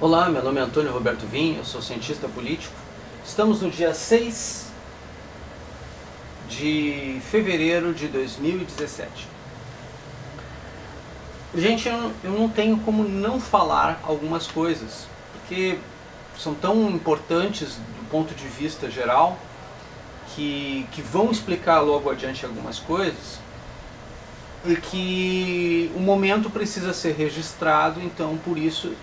Olá, meu nome é Antônio Roberto Vinho, eu sou cientista político. Estamos no dia 6 de fevereiro de 2017. Gente, eu não tenho como não falar algumas coisas, porque são tão importantes do ponto de vista geral, que vão explicar logo adiante algumas coisas, e que o momento precisa ser registrado, então por isso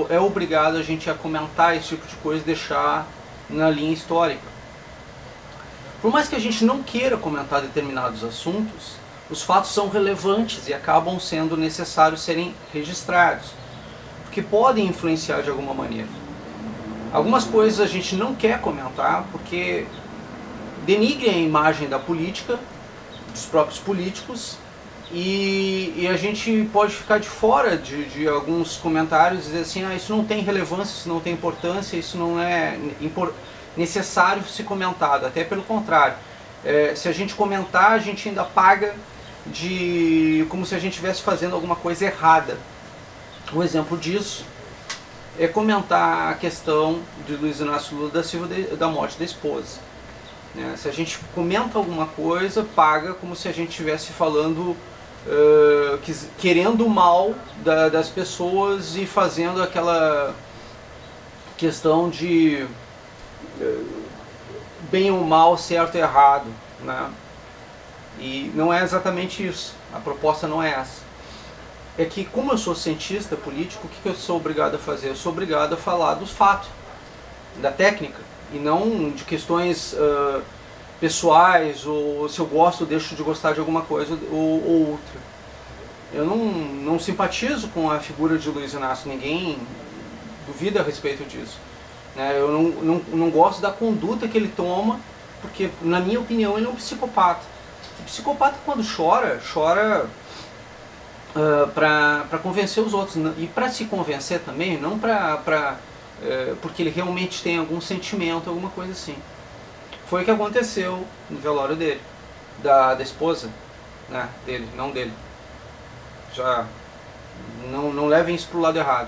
é obrigado a gente a comentar esse tipo de coisa, deixar na linha histórica. Por mais que a gente não queira comentar determinados assuntos, os fatos são relevantes e acabam sendo necessários serem registrados, porque podem influenciar de alguma maneira. Algumas coisas a gente não quer comentar porque denigrem a imagem da política, dos próprios políticos, e a gente pode ficar de fora de alguns comentários e dizer assim, isso não tem relevância, isso não tem importância, isso não é necessário ser comentado, até pelo contrário. Se a gente comentar, a gente ainda paga como se a gente estivesse fazendo alguma coisa errada. Um exemplo disso é comentar a questão de Luiz Inácio Lula da Silva da morte da esposa. Se a gente comenta alguma coisa, paga como se a gente estivesse falando, querendo o mal das pessoas e fazendo aquela questão de bem ou mal, certo e errado, né? E não é exatamente isso, a proposta não é essa. É que, como eu sou cientista político, o que eu sou obrigado a fazer? Eu sou obrigado a falar dos fatos, da técnica, e não de questões pessoais, ou se eu gosto ou deixo de gostar de alguma coisa ou outra. Eu não simpatizo com a figura de Luiz Inácio, ninguém duvida a respeito disso. Eu não gosto da conduta que ele toma, porque, na minha opinião, ele é um psicopata. O psicopata, quando chora para convencer os outros, e para se convencer também, não porque ele realmente tem algum sentimento, alguma coisa assim. Foi o que aconteceu no velório dele, da esposa, né, dele, não dele. Já não levem isso para o lado errado.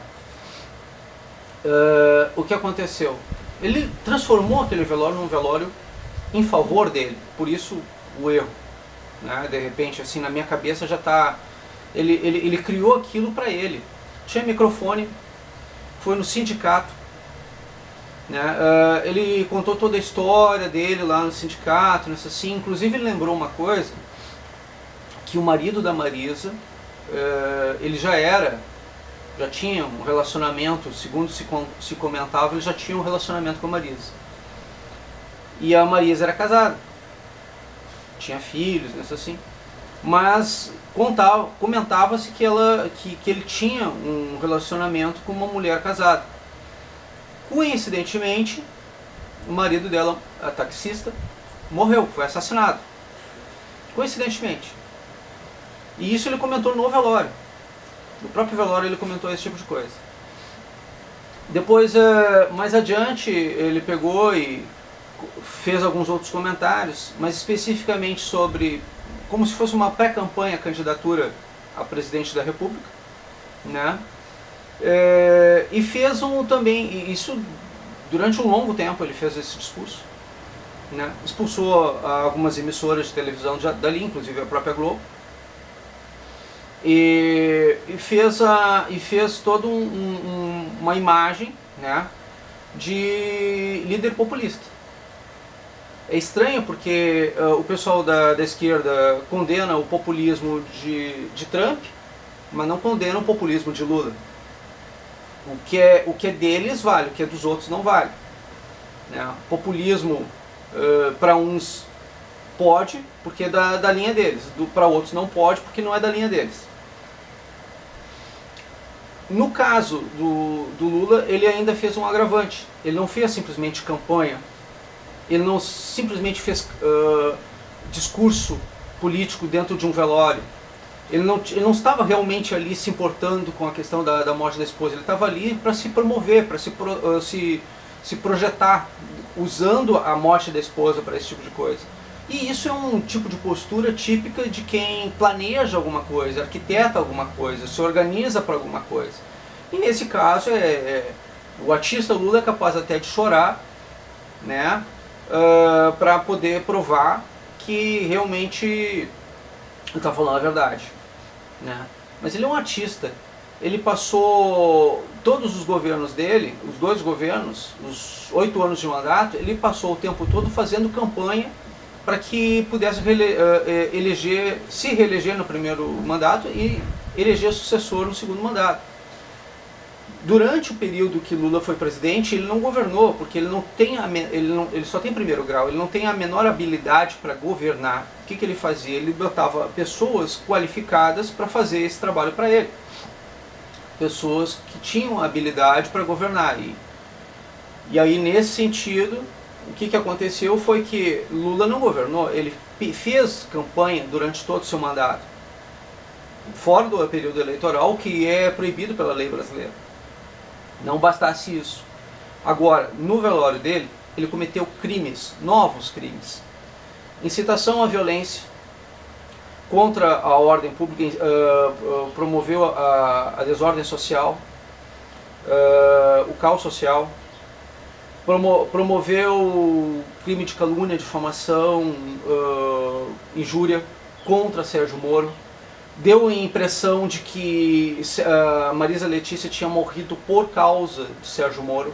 O que aconteceu? Ele transformou aquele velório num velório em favor dele, por isso o erro. De repente, assim, na minha cabeça já está... Ele criou aquilo para ele. Tinha microfone, foi no sindicato, ele contou toda a história dele lá no sindicato, assim. Inclusive ele lembrou uma coisa, que o marido da Marisa, ele já tinha um relacionamento, segundo se comentava, ele já tinha um relacionamento com a Marisa. E a Marisa era casada, tinha filhos, assim. Mas comentava-se que ele tinha um relacionamento com uma mulher casada. Coincidentemente, o marido dela, a taxista, morreu, foi assassinado. Coincidentemente. E isso ele comentou no velório. No próprio velório ele comentou esse tipo de coisa. Depois, mais adiante, ele pegou e fez alguns outros comentários, mas especificamente sobre, como se fosse uma pré-campanha, candidatura a presidente da República, e fez também, isso durante um longo tempo ele fez esse discurso, expulsou algumas emissoras de televisão dali, inclusive a própria Globo, e fez toda uma imagem, de líder populista. É estranho porque o pessoal da esquerda condena o populismo de Trump, mas não condena o populismo de Lula. O que é deles vale, o que é dos outros não vale. Populismo para uns pode, porque é da linha deles, para outros não pode, porque não é da linha deles. No caso do Lula, ele ainda fez um agravante. Ele não fez simplesmente campanha, ele não simplesmente fez discurso político dentro de um velório. Ele não estava realmente ali se importando com a questão da morte da esposa. Ele estava ali para se promover, para se projetar, usando a morte da esposa para esse tipo de coisa. E isso é um tipo de postura típica de quem planeja alguma coisa, arquiteta alguma coisa, se organiza para alguma coisa. E nesse caso, o artista Lula é capaz até de chorar, né, para poder provar que realmente ele está falando a verdade, né? Mas ele é um artista. Ele passou todos os governos dele, os 2 governos, os 8 anos de mandato, ele passou o tempo todo fazendo campanha para que pudesse se reeleger no primeiro mandato e eleger sucessor no segundo mandato. Durante o período que Lula foi presidente, ele não governou, porque ele só tem primeiro grau, ele não tem a menor habilidade para governar. O que ele fazia? Ele botava pessoas qualificadas para fazer esse trabalho para ele. Pessoas que tinham habilidade para governar. E aí, nesse sentido, o que aconteceu foi que Lula não governou, ele fez campanha durante todo o seu mandato, fora do período eleitoral, que é proibido pela lei brasileira. Não bastasse isso. Agora, no velório dele, ele cometeu crimes, novos crimes. Incitação à violência, contra a ordem pública, promoveu a desordem social, o caos social, promoveu crime de calúnia, difamação, injúria contra Sérgio Moro. Deu a impressão de que Marisa Letícia tinha morrido por causa de Sérgio Moro,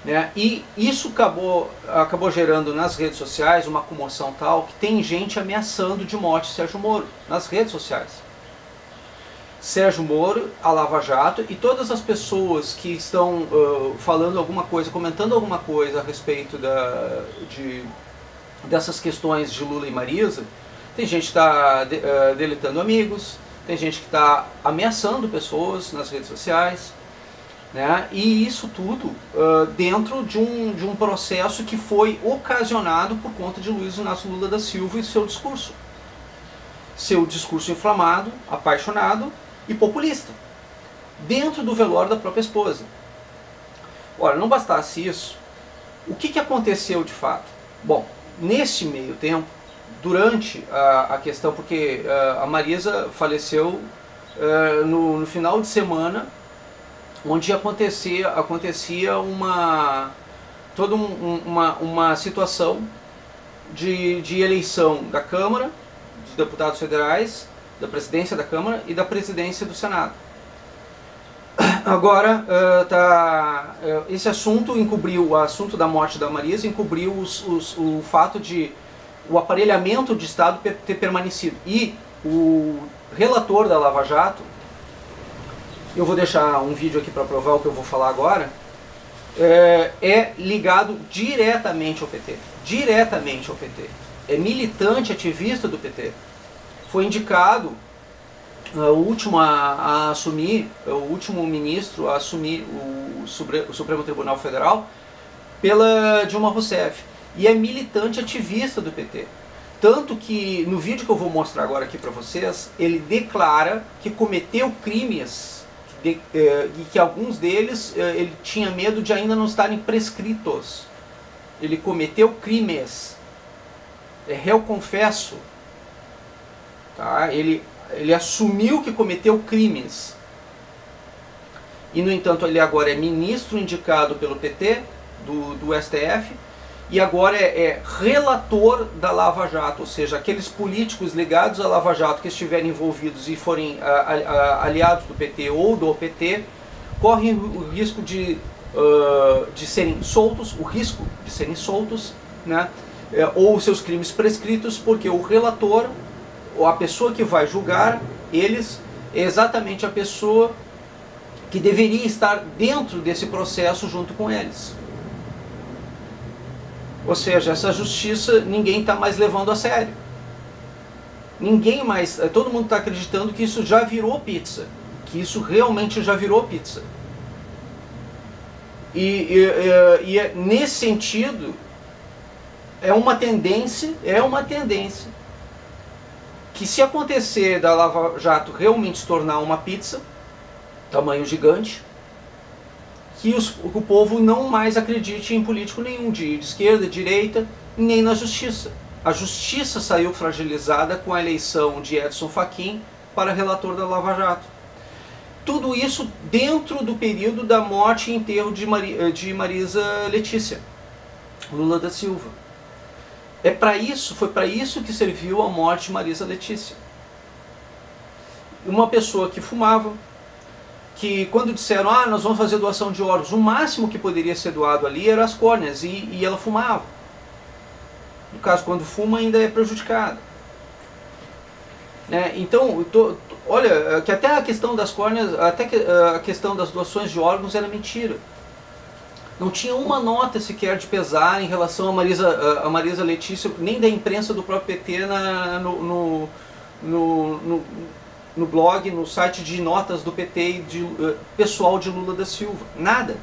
né? E isso acabou gerando nas redes sociais uma comoção tal que tem gente ameaçando de morte Sérgio Moro nas redes sociais. Sérgio Moro, a Lava Jato e todas as pessoas que estão falando alguma coisa, comentando alguma coisa a respeito dessas questões de Lula e Marisa. Tem gente que está deletando amigos, tem gente que está ameaçando pessoas nas redes sociais, né? E isso tudo dentro de um processo que foi ocasionado por conta de Luiz Inácio Lula da Silva e seu discurso. Seu discurso inflamado, apaixonado e populista, dentro do velório da própria esposa. Ora, não bastasse isso, o que aconteceu de fato? Bom, nesse meio tempo, durante a questão, porque a Marisa faleceu no final de semana, onde acontecia toda uma situação de eleição da Câmara, dos deputados federais, da presidência da Câmara e da presidência do Senado. Agora, esse assunto encobriu, o assunto da morte da Marisa encobriu o fato de o aparelhamento de Estado ter permanecido. E o relator da Lava Jato, eu vou deixar um vídeo aqui para provar o que eu vou falar agora, é ligado diretamente ao PT. Diretamente ao PT. É militante, ativista do PT. Foi indicado o último a assumir, o último ministro a assumir o Supremo Tribunal Federal pela Dilma Rousseff. E é militante ativista do PT. Tanto que no vídeo que eu vou mostrar agora aqui para vocês, ele declara que cometeu crimes e que alguns deles ele tinha medo de ainda não estarem prescritos. Ele cometeu crimes. É réu confesso. Tá? Ele assumiu que cometeu crimes. E no entanto ele agora é ministro indicado pelo PT, do STF, e agora é relator da Lava Jato, ou seja, aqueles políticos ligados à Lava Jato que estiverem envolvidos e forem aliados do PT ou do PT, correm o risco de serem soltos, né, ou seus crimes prescritos, porque o relator, ou a pessoa que vai julgar eles, é exatamente a pessoa que deveria estar dentro desse processo junto com eles. Ou seja, essa justiça ninguém está mais levando a sério. Ninguém mais, todo mundo está acreditando que isso já virou pizza. Que isso realmente já virou pizza. E nesse sentido, é uma tendência que, se acontecer da Lava Jato realmente se tornar uma pizza, tamanho gigante, que o povo não mais acredite em político nenhum, de esquerda, de direita, nem na justiça. A justiça saiu fragilizada com a eleição de Edson Fachin para relator da Lava Jato. Tudo isso dentro do período da morte e enterro de Marisa Letícia Lula da Silva. Foi para isso que serviu a morte de Marisa Letícia. Uma pessoa que fumava, que quando disseram, nós vamos fazer doação de órgãos, o máximo que poderia ser doado ali eram as córneas, e ela fumava. No caso, quando fuma, ainda é prejudicada. Então, olha, que até a questão das córneas, até a questão das doações de órgãos era mentira. Não tinha uma nota sequer de pesar em relação a Marisa Letícia, nem da imprensa do próprio PT no blog, no site de notas do PT e pessoal de Lula da Silva. Nada.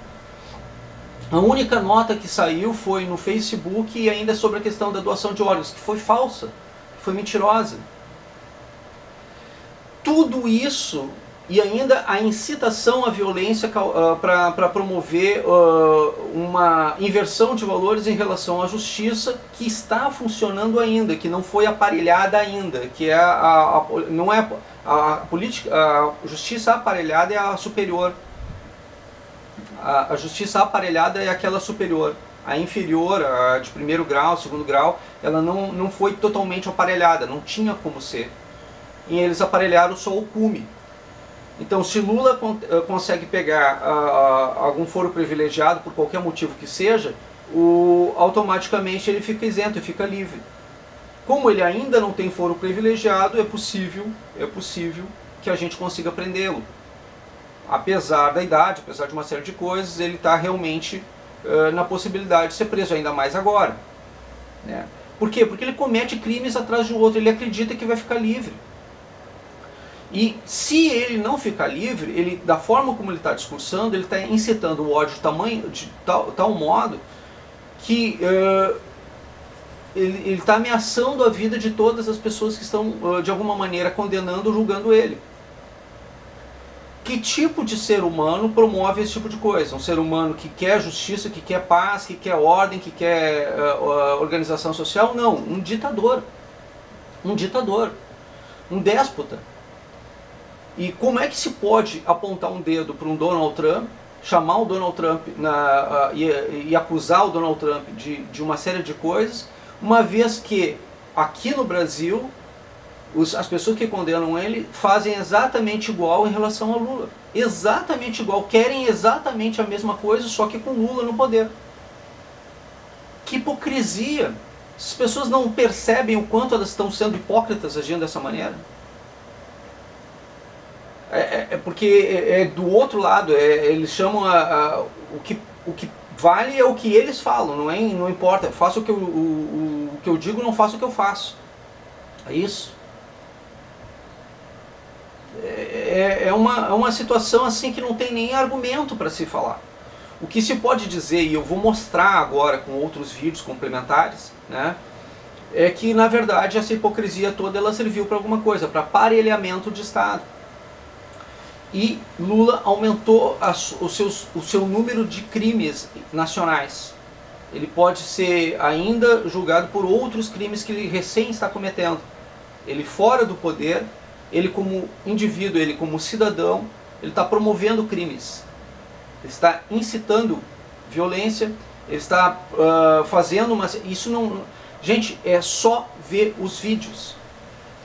A única nota que saiu foi no Facebook, e ainda sobre a questão da doação de órgãos, que foi falsa, que foi mentirosa. Tudo isso, e ainda a incitação à violência para promover uma inversão de valores em relação à justiça, que está funcionando ainda, que não foi aparelhada ainda, que é não é a política, a justiça aparelhada é a superior. A justiça aparelhada é aquela superior. A inferior, a de primeiro grau, segundo grau, ela não foi totalmente aparelhada, não tinha como ser. E eles aparelharam só o cume. Então, se Lula consegue pegar algum foro privilegiado, por qualquer motivo que seja, automaticamente ele fica isento e fica livre. Como ele ainda não tem foro privilegiado, é possível que a gente consiga prendê-lo. Apesar da idade, apesar de uma série de coisas, ele está realmente na possibilidade de ser preso, ainda mais agora. Né? Por quê? Porque ele comete crimes atrás de outro, ele acredita que vai ficar livre. E se ele não ficar livre, da forma como ele está discursando, ele está incitando o ódio de tal modo que ele está ameaçando a vida de todas as pessoas que estão, de alguma maneira, condenando ou julgando ele. Que tipo de ser humano promove esse tipo de coisa? Um ser humano que quer justiça, que quer paz, que quer ordem, que quer organização social? Não, um ditador. Um ditador. Um déspota. E como é que se pode apontar um dedo para um Donald Trump, chamar o Donald Trump e acusar o Donald Trump de uma série de coisas, uma vez que aqui no Brasil as pessoas que condenam ele fazem exatamente igual em relação a Lula. Exatamente igual, querem exatamente a mesma coisa, só que com Lula no poder. Que hipocrisia! As pessoas não percebem o quanto elas estão sendo hipócritas agindo dessa maneira? Porque do outro lado, eles chamam o que vale é o que eles falam, não importa, faço o que eu digo, não faço o que eu faço. É isso. É uma situação assim que não tem nem argumento para se falar. O que se pode dizer, e eu vou mostrar agora com outros vídeos complementares, né, é que na verdade essa hipocrisia toda ela serviu para alguma coisa, para aparelhamento de Estado. E Lula aumentou o seu número de crimes nacionais. Ele pode ser ainda julgado por outros crimes que ele recém está cometendo. Ele fora do poder, ele como indivíduo, ele como cidadão, ele está promovendo crimes. Ele está incitando violência, ele está fazendo uma... Isso não... Gente, é só ver os vídeos.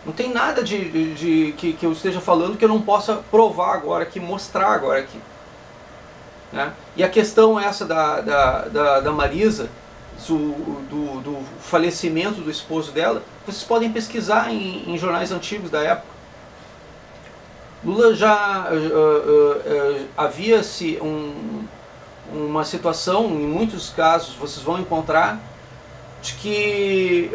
Não tem nada que eu esteja falando que eu não possa provar agora aqui, mostrar agora aqui. Né? E a questão essa da Marisa, do falecimento do esposo dela, vocês podem pesquisar em jornais antigos da época. Lula já havia-se uma situação, em muitos casos vocês vão encontrar, de que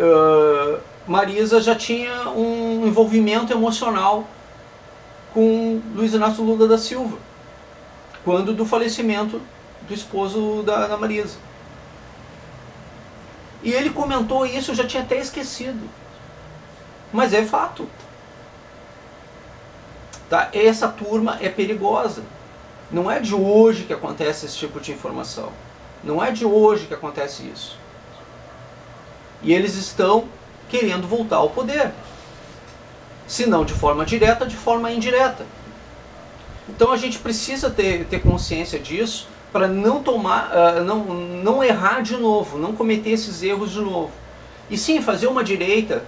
Marisa já tinha um envolvimento emocional com Luiz Inácio Lula da Silva, quando do falecimento do esposo da Marisa. E ele comentou isso, eu já tinha até esquecido. Mas é fato. Tá? Essa turma é perigosa. Não é de hoje que acontece esse tipo de informação. Não é de hoje que acontece isso. E eles estão querendo voltar ao poder. Se não de forma direta, de forma indireta. Então a gente precisa ter consciência disso para não não errar de novo, não cometer esses erros de novo. E sim, fazer uma direita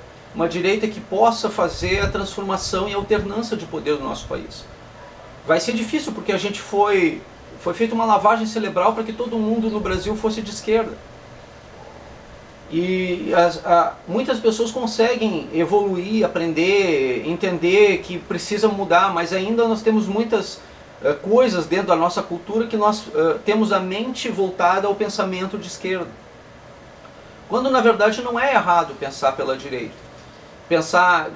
que possa fazer a transformação e alternância de poder do nosso país. Vai ser difícil porque a gente foi feita uma lavagem cerebral para que todo mundo no Brasil fosse de esquerda. E muitas pessoas conseguem evoluir, aprender, entender que precisa mudar, mas ainda nós temos muitas coisas dentro da nossa cultura que nós temos a mente voltada ao pensamento de esquerda. Quando na verdade não é errado pensar pela direita. Pensar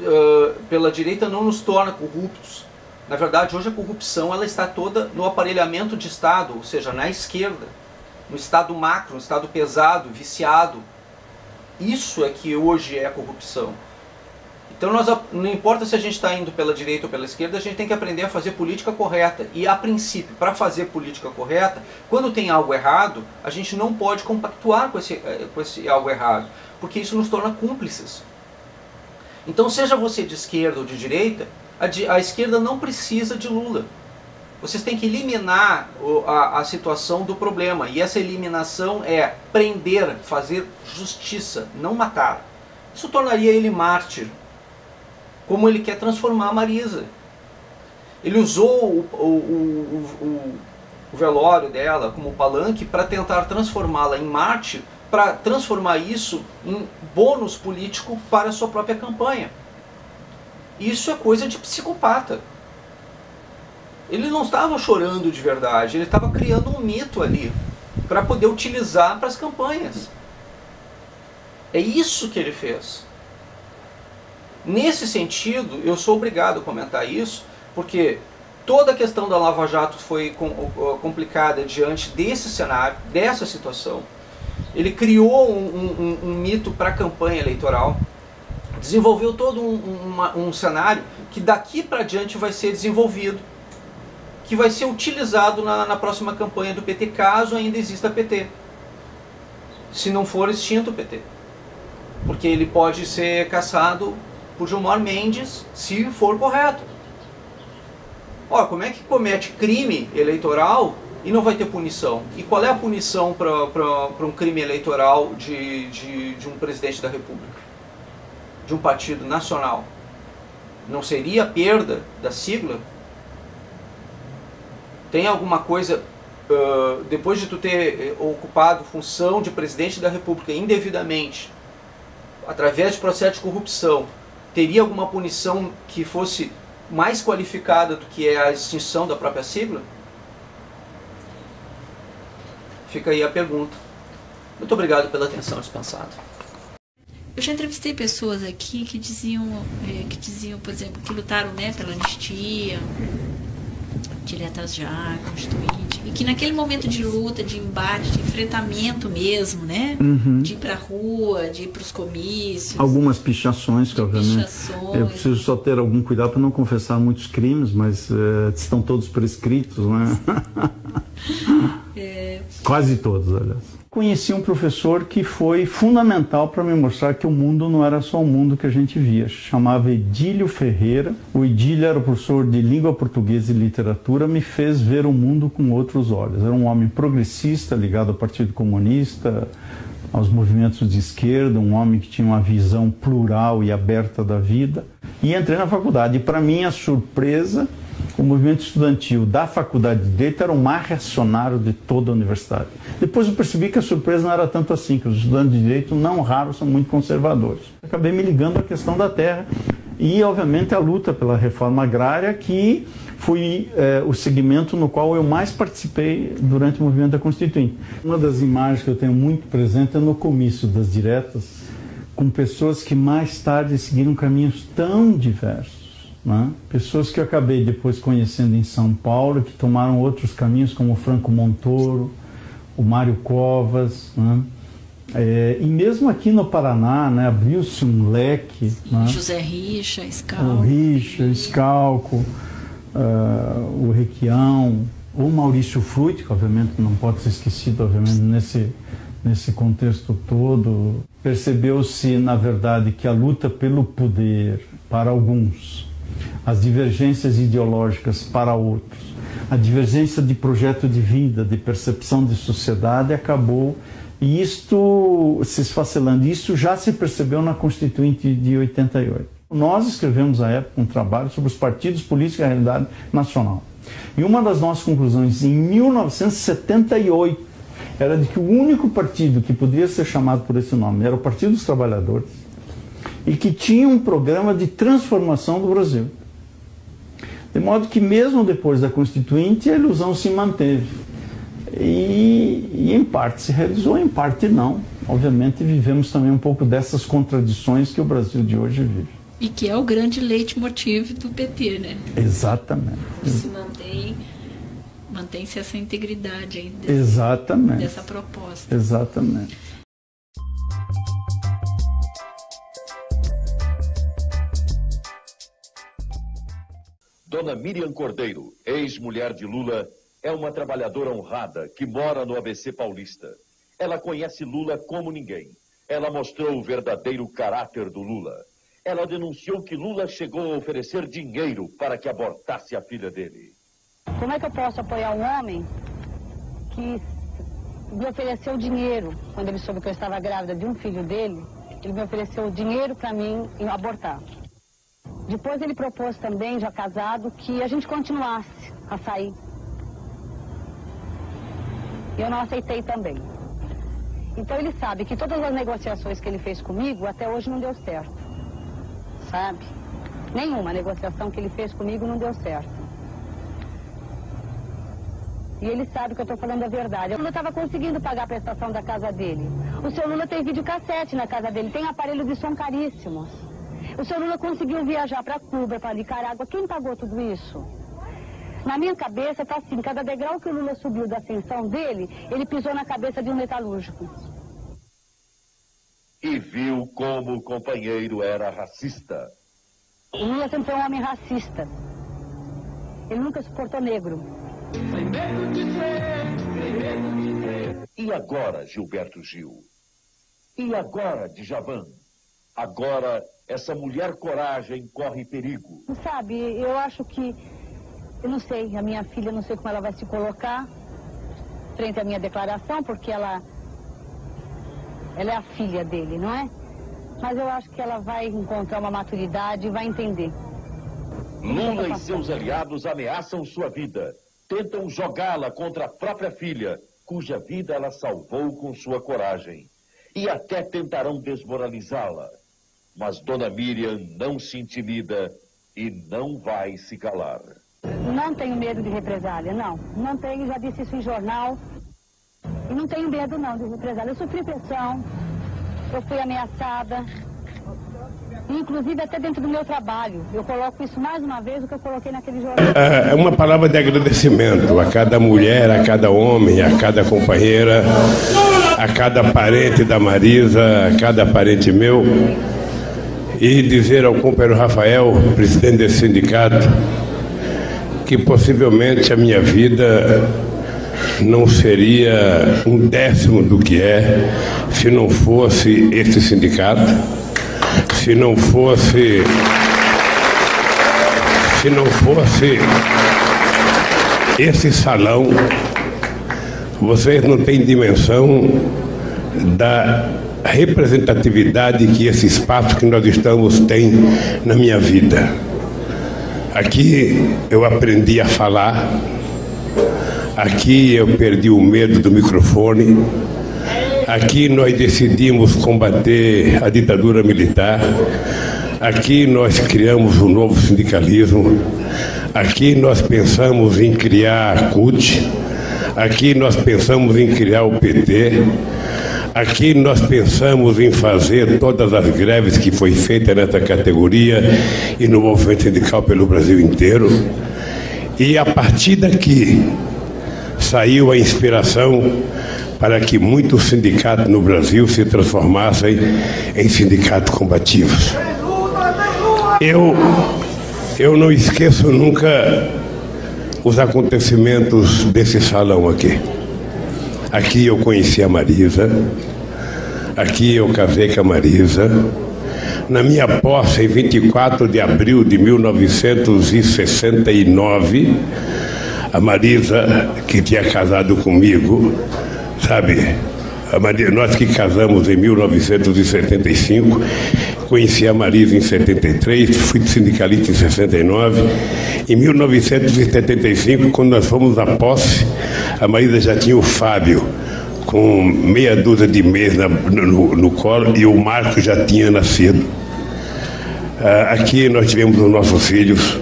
pela direita não nos torna corruptos. Na verdade, hoje a corrupção ela está toda no aparelhamento de Estado, ou seja, na esquerda, no Estado macro, no Estado pesado, viciado. Isso é que hoje é a corrupção. Então não importa se a gente está indo pela direita ou pela esquerda, a gente tem que aprender a fazer política correta. E a princípio, para fazer política correta, quando tem algo errado, a gente não pode compactuar com esse algo errado, porque isso nos torna cúmplices. Então seja você de esquerda ou de direita, a esquerda não precisa de Lula. Vocês têm que eliminar a situação do problema. E essa eliminação é prender, fazer justiça, não matar. Isso tornaria ele mártir. Como ele quer transformar a Marisa. Ele usou o velório dela como palanque para tentar transformá-la em mártir, para transformar isso em bônus político para a sua própria campanha. Isso é coisa de psicopata. Ele não estava chorando de verdade, ele estava criando um mito ali para poder utilizar para as campanhas. É isso que ele fez. Nesse sentido, eu sou obrigado a comentar isso, porque toda a questão da Lava Jato foi complicada diante desse cenário, dessa situação. Ele criou um mito para a campanha eleitoral, desenvolveu todo um cenário que daqui para diante vai ser desenvolvido, que vai ser utilizado na próxima campanha do PT, caso ainda exista PT. Se não for extinto o PT. Porque ele pode ser caçado por Gilmar Mendes, se for correto. Ora, como é que comete crime eleitoral e não vai ter punição? E qual é a punição para um crime eleitoral de um presidente da República? De um partido nacional? Não seria a perda da sigla? Tem alguma coisa, depois de tu ter ocupado função de presidente da República indevidamente, através de processo de corrupção, teria alguma punição que fosse mais qualificada do que é a extinção da própria sigla? Fica aí a pergunta. Muito obrigado pela atenção dispensada. Eu já entrevistei pessoas aqui que diziam, por exemplo, que lutaram, né, pela anistia, diretas já, constituinte, e que naquele momento de luta, de embate, de enfrentamento mesmo, né, de ir pra rua, de ir pros comícios. Algumas pichações, que obviamente eu preciso só ter algum cuidado para não confessar muitos crimes, mas estão todos prescritos, né? Quase todos, aliás. Conheci um professor que foi fundamental para me mostrar que o mundo não era só o mundo que a gente via. Chamava Edílio Ferreira. O Edílio era professor de língua portuguesa e literatura, me fez ver o mundo com outros olhos. Era um homem progressista, ligado ao Partido Comunista, aos movimentos de esquerda, um homem que tinha uma visão plural e aberta da vida. E entrei na faculdade. E para minha surpresa, o movimento estudantil da Faculdade de Direito era o mais reacionário de toda a universidade. Depois eu percebi que a surpresa não era tanto assim, que os estudantes de Direito, não raros, são muito conservadores. Acabei me ligando à questão da terra e, obviamente, a luta pela reforma agrária, que foi o segmento no qual eu mais participei durante o movimento da Constituinte. Uma das imagens que eu tenho muito presente é no comício das diretas, com pessoas que mais tarde seguiram caminhos tão diversos. Né? Pessoas que eu acabei depois conhecendo em São Paulo, que tomaram outros caminhos, como o Franco Montoro, o Mário Covas, né? E mesmo aqui no Paraná, né, abriu-se um leque. Né? José Richa, Scalco. O Richa, Scalco, o Requião, o Maurício Fruit, que obviamente não pode ser esquecido, obviamente, nesse contexto todo. Percebeu-se, na verdade, que a luta pelo poder, para alguns, as divergências ideológicas para outros, a divergência de projeto de vida, de percepção de sociedade acabou, e isto se esfacelando. Isso já se percebeu na Constituinte de 88. Nós escrevemos à época um trabalho sobre os partidos políticos e a realidade nacional. E uma das nossas conclusões em 1978 era de que o único partido que podia ser chamado por esse nome era o Partido dos Trabalhadores e que tinha um programa de transformação do Brasil. De modo que mesmo depois da Constituinte a ilusão se manteve. E em parte se realizou, em parte não. Obviamente vivemos também um pouco dessas contradições que o Brasil de hoje vive. E que é o grande leitmotiv do PT, né? Exatamente. E se mantém-se essa integridade aí dessa proposta. Exatamente. Dona Miriam Cordeiro, ex-mulher de Lula, é uma trabalhadora honrada que mora no ABC Paulista. Ela conhece Lula como ninguém. Ela mostrou o verdadeiro caráter do Lula. Ela denunciou que Lula chegou a oferecer dinheiro para que abortasse a filha dele. Como é que eu posso apoiar um homem que me ofereceu dinheiro quando ele soube que eu estava grávida de um filho dele? Ele me ofereceu dinheiro para mim abortar. Depois ele propôs também, já casado, que a gente continuasse a sair. Eu não aceitei também. Então ele sabe que todas as negociações que ele fez comigo até hoje não deu certo. Sabe? Nenhuma negociação que ele fez comigo não deu certo. E ele sabe que eu estou falando a verdade. O Lula estava conseguindo pagar a prestação da casa dele. O seu Lula tem videocassete na casa dele, tem aparelho de som caríssimos. O seu Lula conseguiu viajar para Cuba, para Nicarágua. Quem pagou tudo isso? Na minha cabeça está assim, cada degrau que o Lula subiu da ascensão dele, ele pisou na cabeça de um metalúrgico. E viu como o companheiro era racista. O Lula sempre foi um homem racista. Ele nunca suportou negro. E agora, Gilberto Gil? E agora, Djavan? Agora, essa mulher coragem corre perigo. Sabe, eu acho que... Eu não sei, a minha filha, não sei como ela vai se colocar frente à minha declaração, porque ela é a filha dele, não é? Mas eu acho que ela vai encontrar uma maturidade e vai entender. Lula e seus aliados ameaçam sua vida. Tentam jogá-la contra a própria filha, cuja vida ela salvou com sua coragem. E até tentarão desmoralizá-la. Mas Dona Miriam não se intimida e não vai se calar. Não tenho medo de represália, não. Não tenho, já disse isso em jornal. E não tenho medo, não, de represália. Eu sofri pressão, eu fui ameaçada. Inclusive até dentro do meu trabalho. Eu coloco isso mais uma vez do que eu coloquei naquele jornal. É uma palavra de agradecimento a cada mulher, a cada homem, a cada companheira, a cada parente da Marisa, a cada parente meu. E dizer ao companheiro Rafael, presidente desse sindicato, que possivelmente a minha vida não seria 1/10 do que é se não fosse esse sindicato, se não fosse esse salão. Vocês não têm dimensão da representatividade que esse espaço que nós estamos tem na minha vida. Aqui eu aprendi a falar, aqui eu perdi o medo do microfone, aqui nós decidimos combater a ditadura militar, aqui nós criamos um novo sindicalismo, aqui nós pensamos em criar a CUT, aqui nós pensamos em criar o PT, aqui nós pensamos em fazer todas as greves que foi feita nessa categoria e no movimento sindical pelo Brasil inteiro. E a partir daqui saiu a inspiração para que muitos sindicatos no Brasil se transformassem em sindicatos combativos. Eu não esqueço nunca os acontecimentos desse salão aqui. Aqui eu conheci a Marisa, aqui eu casei com a Marisa. Na minha posse, em 24 de abril de 1969, A Marisa, que tinha casado comigo, sabe? Nós que casamos em 1975, conheci a Marisa em 73, fui sindicalista em 69. Em 1975, quando nós fomos à posse, a Marisa já tinha o Fábio, com meia dúzia de meses no colo, e o Marco já tinha nascido. Aqui nós tivemos os nossos filhos.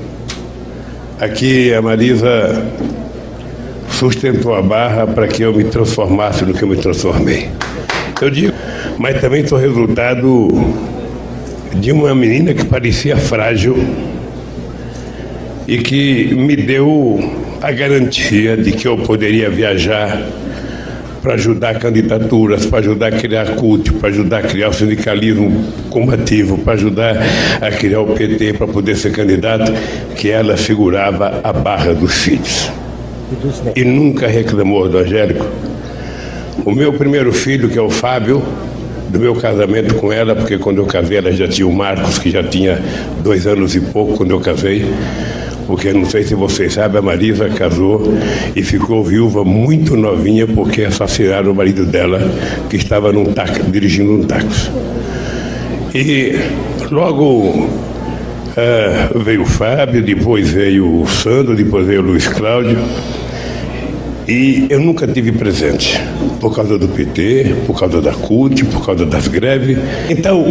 Aqui a Marisa sustentou a barra para que eu me transformasse no que eu me transformei. Eu digo, mas também sou resultado de uma menina que parecia frágil e que me deu a garantia de que eu poderia viajar para ajudar candidaturas, para ajudar a criar CUT, para ajudar a criar o sindicalismo combativo, para ajudar a criar o PT, para poder ser candidato, que ela segurava a barra dos filhos. E nunca reclamou do Angélico. O meu primeiro filho, que é o Fábio, do meu casamento com ela, porque quando eu casei ela já tinha o Marcos, que já tinha 2 anos e pouco quando eu casei, porque não sei se vocês sabem, a Marisa casou e ficou viúva muito novinha porque assassinaram o marido dela, que estava dirigindo um táxi. E logo veio o Fábio, depois veio o Sandro, depois veio o Luiz Cláudio. E eu nunca tive presente, por causa do PT, por causa da CUT, por causa das greves. Então,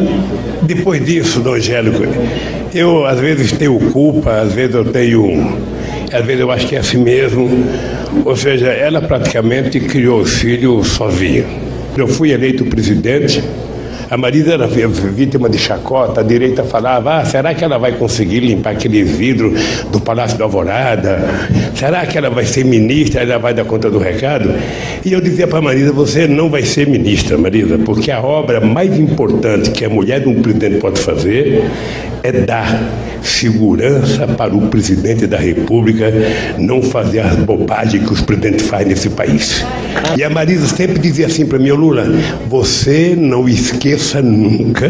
depois disso, do Angélico, eu às vezes tenho culpa, às vezes eu acho que é assim mesmo. Ou seja, ela praticamente criou os filhos sozinha. Eu fui eleito presidente. A Marisa era vítima de chacota, a direita falava, será que ela vai conseguir limpar aquele vidro do Palácio da Alvorada? Será que ela vai ser ministra, ela vai dar conta do recado? E eu dizia para a Marisa, você não vai ser ministra, Marisa, porque a obra mais importante que a mulher de um presidente pode fazer é dar segurança para o presidente da República não fazer as bobagens que os presidentes fazem nesse país. E a Marisa sempre dizia assim para mim, Lula, você não esqueça nunca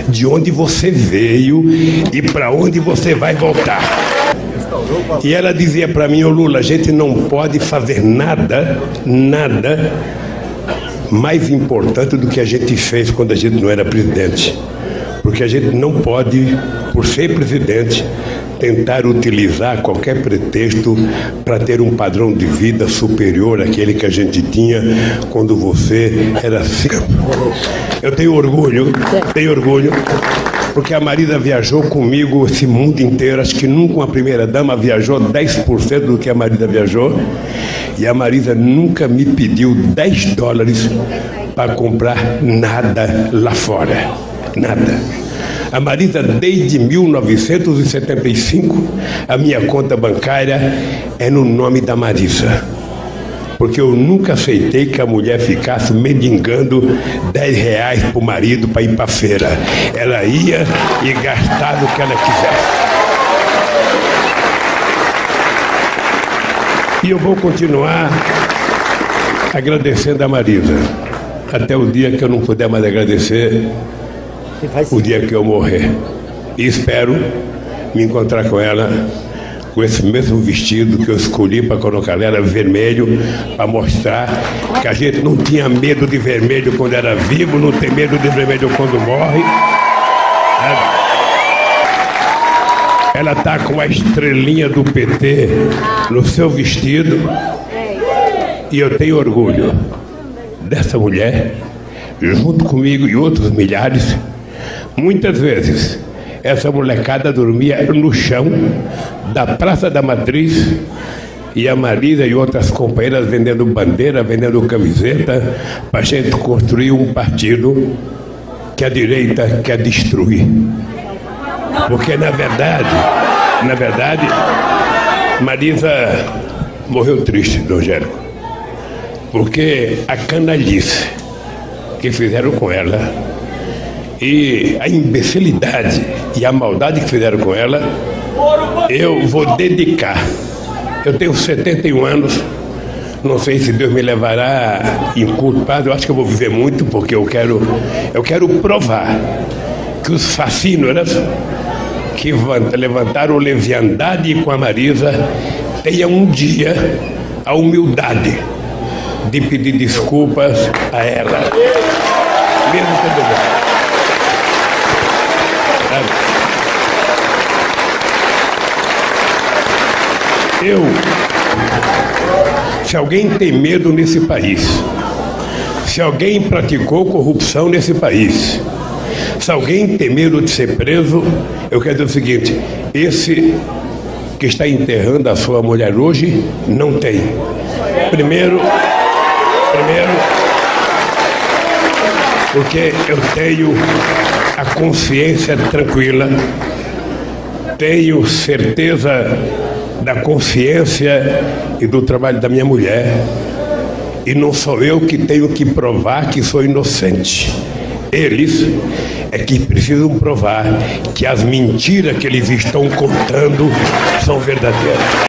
de onde você veio e para onde você vai voltar. E ela dizia para mim, Lula, a gente não pode fazer nada mais importante do que a gente fez quando a gente não era presidente. Porque a gente não pode, por ser presidente, tentar utilizar qualquer pretexto para ter um padrão de vida superior àquele que a gente tinha quando você era assim. Eu tenho orgulho, porque a Marisa viajou comigo esse mundo inteiro. Acho que nunca uma primeira-dama viajou 10% do que a Marisa viajou. E a Marisa nunca me pediu $10 para comprar nada lá fora. Nada. A Marisa, desde 1975, a minha conta bancária é no nome da Marisa. Porque eu nunca aceitei que a mulher ficasse mendigando R$10 para o marido para ir para a feira. Ela ia e gastava o que ela quisesse. E eu vou continuar agradecendo a Marisa. Até o dia que eu não puder mais agradecer, o dia que eu morrer. E espero me encontrar com ela com esse mesmo vestido que eu escolhi para colocar ela, vermelho, para mostrar que a gente não tinha medo de vermelho quando era vivo, não tem medo de vermelho quando morre. Ela está com a estrelinha do PT no seu vestido e eu tenho orgulho dessa mulher, junto comigo e outros milhares. Muitas vezes essa molecada dormia no chão da Praça da Matriz e a Marisa e outras companheiras vendendo bandeira, vendendo camiseta, para a gente construir um partido que a direita quer destruir. Porque na verdade, Marisa morreu triste, do Angélico, porque a canalice que fizeram com ela e a imbecilidade e a maldade que fizeram com ela, eu vou dedicar. Eu tenho 71 anos, não sei se Deus me levará em curto prazo, eu acho que eu vou viver muito, porque eu quero provar que os fascínoras que levantaram leviandade com a Marisa tenha um dia a humildade de pedir desculpas a ela, mesmo quando vai. Se alguém tem medo nesse país, se alguém praticou corrupção nesse país, se alguém tem medo de ser preso, eu quero dizer o seguinte: esse que está enterrando a sua mulher hoje não tem. Primeiro, porque eu tenho a consciência tranquila, tenho certeza da consciência e do trabalho da minha mulher, e não sou eu que tenho que provar que sou inocente. Eles é que precisam provar que as mentiras que eles estão contando são verdadeiras.